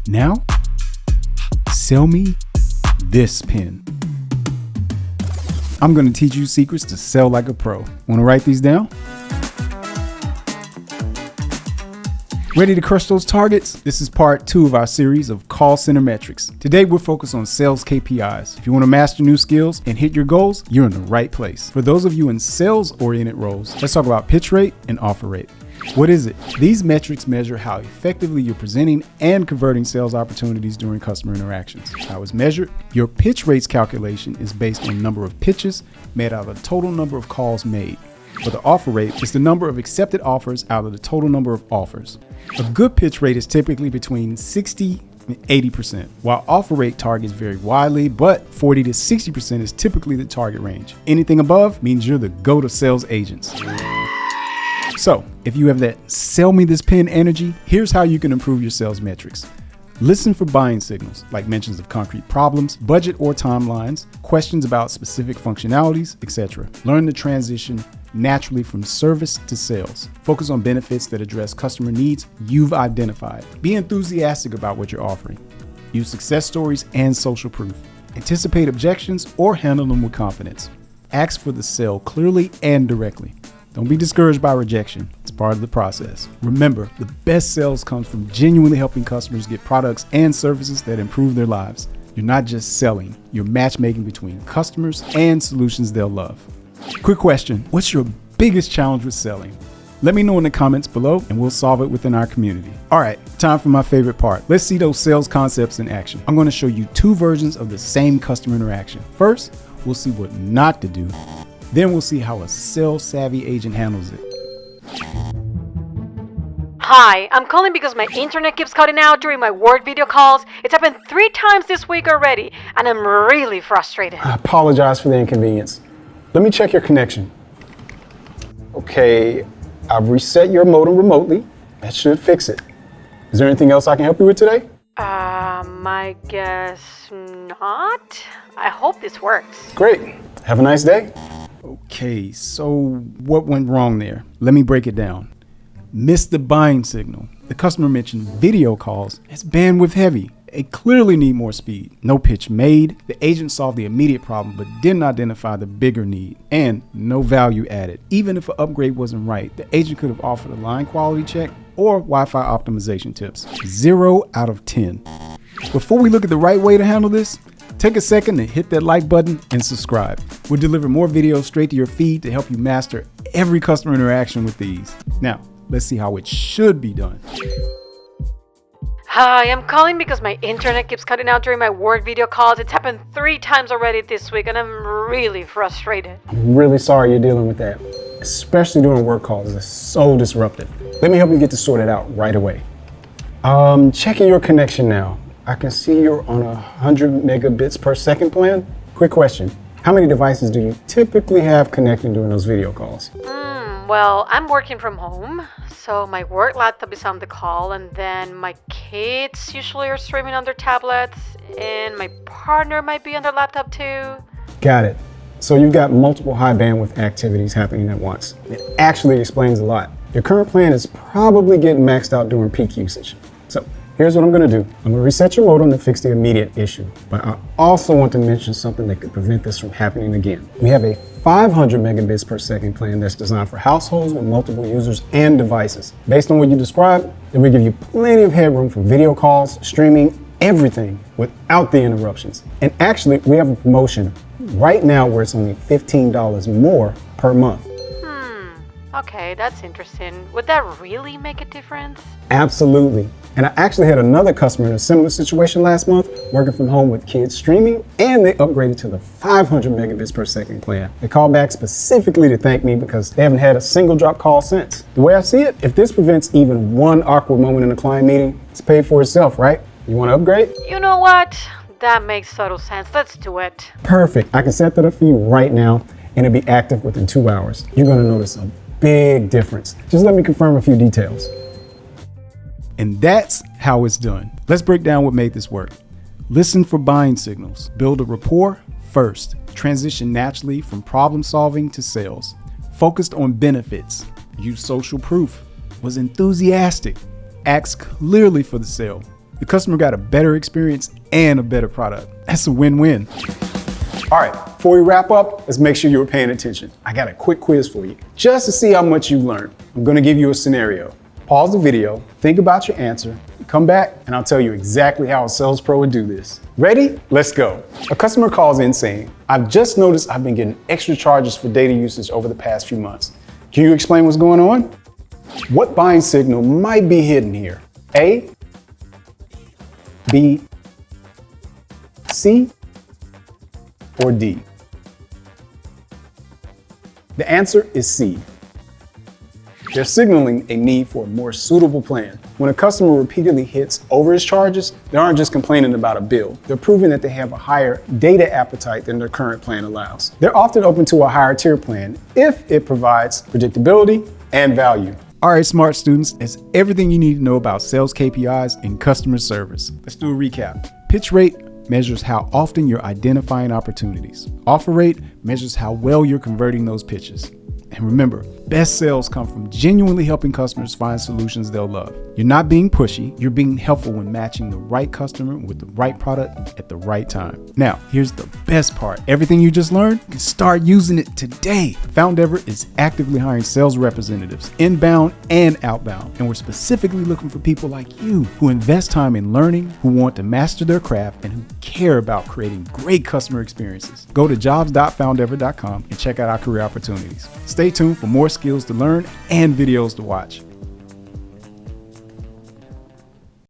Now, sell me this pen. I'm going to teach you secrets to sell like a pro. Want to write these down? Ready to crush those targets? This is part 2 of our series of call center metrics. Today, we're focused on sales KPIs. If you want to master new skills and hit your goals, you're in the right place. For those of you in sales-oriented roles, let's talk about pitch rate and offer rate. What is it? These metrics measure how effectively you're presenting and converting sales opportunities during customer interactions. How it's measured? Your pitch rates calculation is based on number of pitches made out of the total number of calls made. For the offer rate, it's the number of accepted offers out of the total number of offers. A good pitch rate is typically between 60 and 80%, while offer rate targets vary widely, but 40 to 60% is typically the target range. Anything above means you're the go-to sales agents. So, if you have that sell me this pen energy, here's how you can improve your sales metrics. Listen for buying signals, like mentions of concrete problems, budget or timelines, questions about specific functionalities, etc. Learn the transition naturally from service to sales. Focus on benefits that address customer needs you've identified. Be enthusiastic about what you're offering. Use success stories and social proof. Anticipate objections or handle them with confidence. Ask for the sale clearly and directly. Don't be discouraged by rejection. It's part of the process. Remember, the best sales comes from genuinely helping customers get products and services that improve their lives. You're not just selling, you're matchmaking between customers and solutions they'll love. Quick question, what's your biggest challenge with selling? Let me know in the comments below and we'll solve it within our community. All right, time for my favorite part. Let's see those sales concepts in action. I'm going to show you 2 versions of the same customer interaction. First, we'll see what not to do. Then we'll see how a sales-savvy agent handles it. Hi, I'm calling because my internet keeps cutting out during my work video calls. It's happened 3 times this week already, and I'm really frustrated. I apologize for the inconvenience. Let me check your connection. Okay, I've reset your modem remotely. That should fix it. Is there anything else I can help you with today? I guess not. I hope this works. Great. Have a nice day. Okay, so what went wrong there? Let me break it down. Missed the buying signal. The customer mentioned video calls. It's bandwidth heavy. They clearly need more speed. No pitch made. The agent solved the immediate problem but didn't identify the bigger need. And no value added. Even if an upgrade wasn't right, the agent could have offered a line quality check or Wi-Fi optimization tips. 0 out of 10. Before we look at the right way to handle this, take a second to hit that like button and subscribe. We'll deliver more videos straight to your feed to help you master every customer interaction with these. Now, let's see how it should be done. Hi, I'm calling because my internet keeps cutting out during my work video calls. It's happened 3 times already this week, and I'm really frustrated. I'm really sorry you're dealing with that, especially during work calls. It's so disruptive. Let me help you get this sorted out right away. Checking your connection now. I can see you're on 100 megabits per second plan. Quick question. How many devices do you typically have connecting during those video calls? Well, I'm working from home, so my work laptop is on the call, and then my kids usually are streaming on their tablets, and my partner might be on their laptop too. Got it. So you've got multiple high bandwidth activities happening at once. It actually explains a lot. Your current plan is probably getting maxed out during peak usage. So here's what I'm going to do. I'm going to reset your modem to fix the immediate issue. But I also want to mention something that could prevent this from happening again. We have a 500 megabits per second plan that's designed for households with multiple users and devices. Based on what you described, it will give you plenty of headroom for video calls, streaming, everything without the interruptions. And actually, we have a promotion right now where it's only $15 more per month. Okay, that's interesting. Would that really make a difference? Absolutely. And I actually had another customer in a similar situation last month, working from home with kids streaming, and they upgraded to the 500 megabits per second plan. They called back specifically to thank me because they haven't had a single drop call since. The way I see it, if this prevents even one awkward moment in a client meeting, it's paid for itself, right? You want to upgrade? You know what? That makes total sense. Let's do it. Perfect. I can set that up for you right now, and it'll be active within 2 hours. You're going to notice a big difference. Just let me confirm a few details. And that's how it's done. Let's break down what made this work. Listen for buying signals. Build a rapport first. Transition naturally from problem solving to sales. Focused on benefits. Use social proof. Was enthusiastic. Ask clearly for the sale. The customer got a better experience and a better product. That's a win-win. All right, before we wrap up, let's make sure you were paying attention. I got a quick quiz for you, just to see how much you've learned. I'm gonna give you a scenario. Pause the video, think about your answer, come back, and I'll tell you exactly how a sales pro would do this. Ready? Let's go. A customer calls in saying, I've just noticed I've been getting extra charges for data usage over the past few months. Can you explain what's going on? What buying signal might be hidden here? A, B, C, or D? The answer is C. They're signaling a need for a more suitable plan. When a customer repeatedly hits over his charges, they aren't just complaining about a bill. They're proving that they have a higher data appetite than their current plan allows. They're often open to a higher tier plan if it provides predictability and value. All right, smart students, that's everything you need to know about sales KPIs and customer service. Let's do a recap. Pitch rate measures how often you're identifying opportunities. Offer rate measures how well you're converting those pitches. And remember, best sales come from genuinely helping customers find solutions they'll love. You're not being pushy, you're being helpful when matching the right customer with the right product at the right time. Now, here's the best part. Everything you just learned, you can start using it today. Foundever is actively hiring sales representatives, inbound and outbound. And we're specifically looking for people like you who invest time in learning, who want to master their craft, and who care about creating great customer experiences. Go to jobs.foundever.com and check out our career opportunities. Stay tuned for more skills to learn and videos to watch.